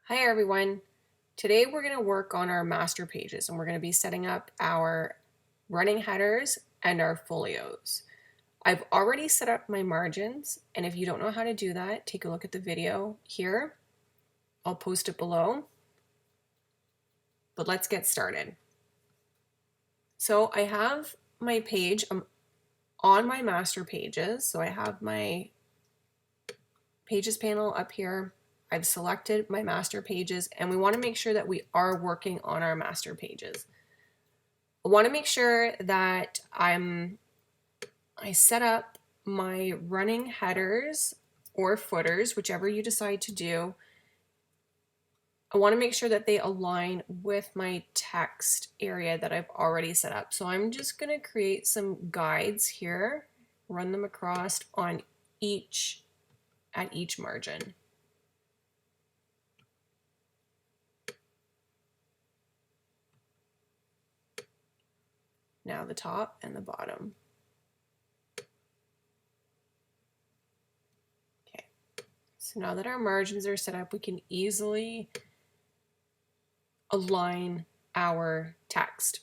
Hi everyone. Today we're going to work on our master pages and we're going to be setting up our running headers and our folios. I've already set up my margins, and if you don't know how to do that, take a look at the video here. I'll post it below. But let's get started. So I have my page on my master pages. So I have my pages panel up here. I've selected my master pages, and we want to make sure that we are working on our master pages. I want to make sure that I set up my running headers or footers, whichever you decide to do. I want to make sure that they align with my text area that I've already set up. So I'm just going to create some guides here, run them across on at each margin. Now the top and the bottom. Okay, so now that our margins are set up, we can easily align our text.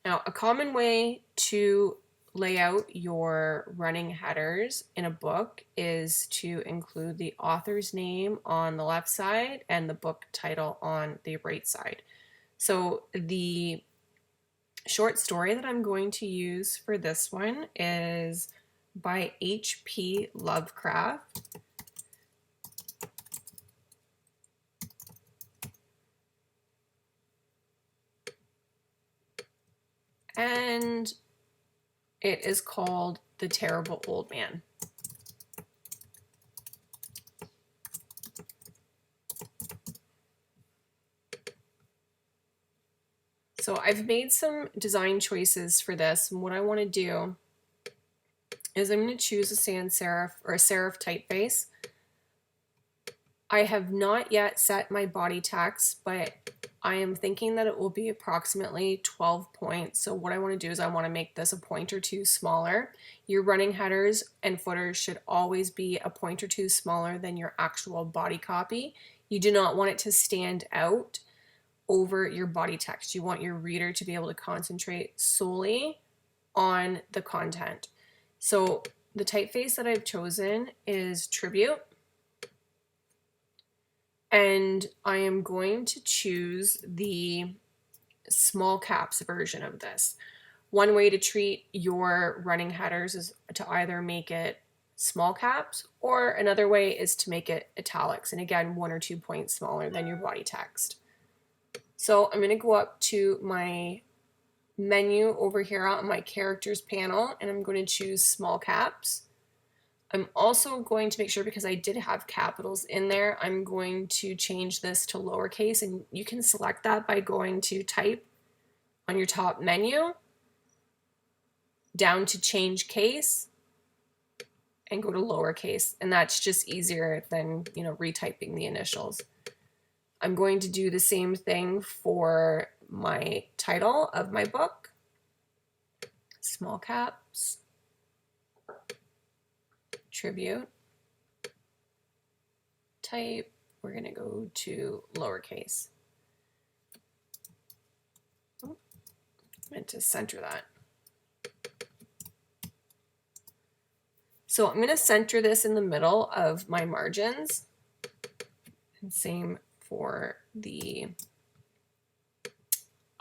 Now, a common way to lay out your running headers in a book is to include the author's name on the left side and the book title on the right side. So the short story that I'm going to use for this one is by H.P. Lovecraft. And it is called The Terrible Old Man. So I've made some design choices for this, and what I want to do is I'm going to choose a sans serif or a serif typeface. I have not yet set my body text, but I am thinking that it will be approximately 12 points. So what I want to do is I want to make this a point or two smaller. Your running headers and footers should always be a point or two smaller than your actual body copy. You do not want it to stand out over your body text. You want your reader to be able to concentrate solely on the content. So the typeface that I've chosen is Tribute. And I am going to choose the small caps version of this. One way to treat your running headers is to either make it small caps, or another way is to make it italics. And again, 1 or 2 points smaller than your body text. So I'm going to go up to my menu over here on my characters panel, and I'm going to choose small caps. I'm also going to make sure, because I did have capitals in there, I'm going to change this to lowercase, and you can select that by going to type on your top menu, down to change case, and go to lowercase, and that's just easier than, retyping the initials. I'm going to do the same thing for my title of my book. Small caps, Tribute, type, we're going to go to lowercase. Oh, I meant to center that. So I'm going to center this in the middle of my margins, and same for the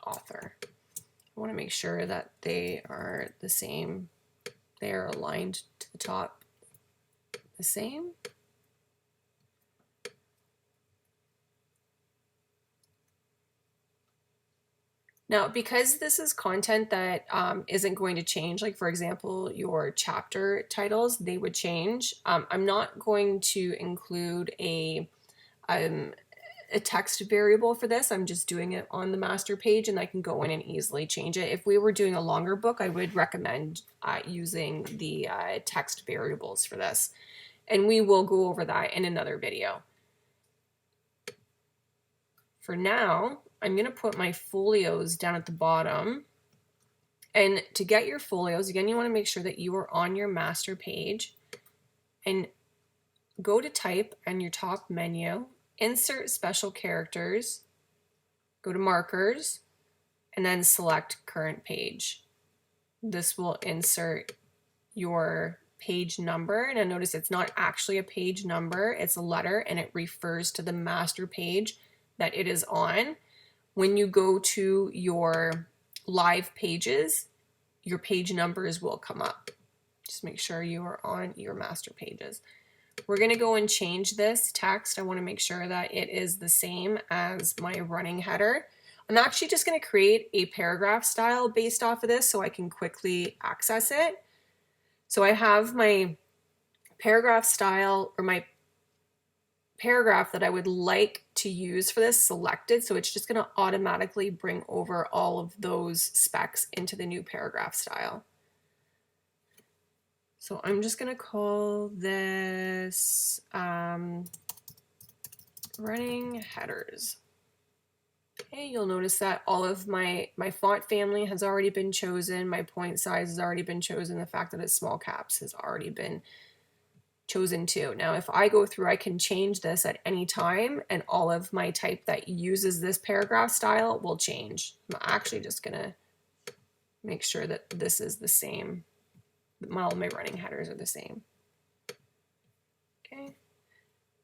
author. I want to make sure that they are the same. They are aligned to the top the same. Now, because this is content that isn't going to change, like for example, your chapter titles, they would change. I'm not going to include a text variable for this. I'm just doing it on the master page, and I can go in and easily change it. If we were doing a longer book, I would recommend using the text variables for this. And we will go over that in another video. For now, I'm going to put my folios down at the bottom. And to get your folios, again, you want to make sure that you are on your master page, and go to type on your top menu insert special characters, go to markers, and then select current page. This will insert your page number, and notice it's not actually a page number, it's a letter, and it refers to the master page that it is on. When you go to your live pages, your page numbers will come up. Just make sure you are on your master pages. We're going to go and change this text. I want to make sure that it is the same as my running header. I'm actually just going to create a paragraph style based off of this so I can quickly access it. So I have my paragraph style, or my paragraph that I would like to use for this selected. So it's just going to automatically bring over all of those specs into the new paragraph style. So I'm just going to call this running headers. Okay, you'll notice that all of my font family has already been chosen. My point size has already been chosen. The fact that it's small caps has already been chosen too. Now, if I go through, I can change this at any time, and all of my type that uses this paragraph style will change. I'm actually just going to make sure that this is the same. All my running headers are the same. Okay.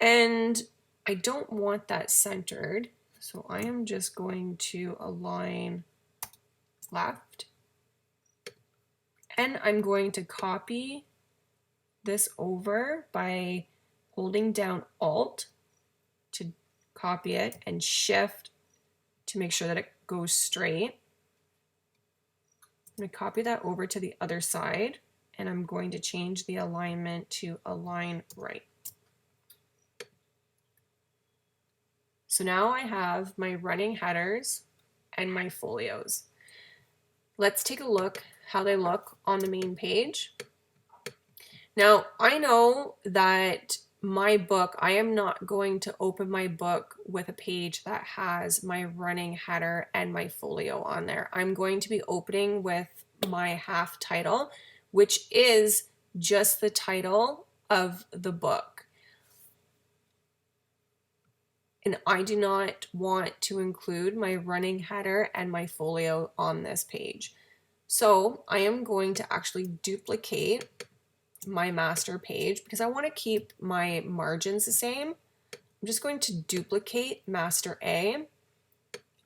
And I don't want that centered, so I am just going to align left. And I'm going to copy this over by holding down Alt to copy it and Shift to make sure that it goes straight. I'm going to copy that over to the other side, and I'm going to change the alignment to align right. So now I have my running headers and my folios. Let's take a look how they look on the main page. Now, I know that my book, I am not going to open my book with a page that has my running header and my folio on there. I'm going to be opening with my half title, which is just the title of the book. And I do not want to include my running header and my folio on this page. So I am going to actually duplicate my master page because I want to keep my margins the same. I'm just going to duplicate master A,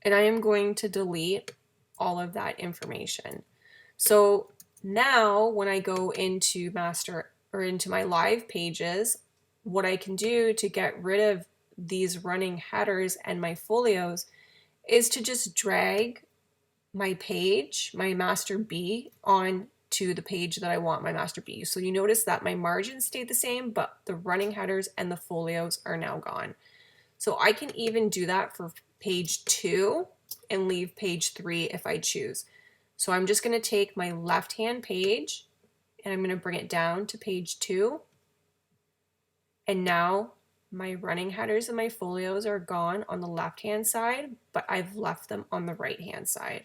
and I am going to delete all of that information. So now when I go into master or into my live pages, what I can do to get rid of these running headers and my folios is to just drag my page, my master B, on to the page that I want my master B. So you notice that my margins stayed the same, but the running headers and the folios are now gone. So I can even do that for page 2 and leave page 3 if I choose. So I'm just going to take my left-hand page and I'm going to bring it down to page 2. And now my running headers and my folios are gone on the left-hand side, but I've left them on the right-hand side.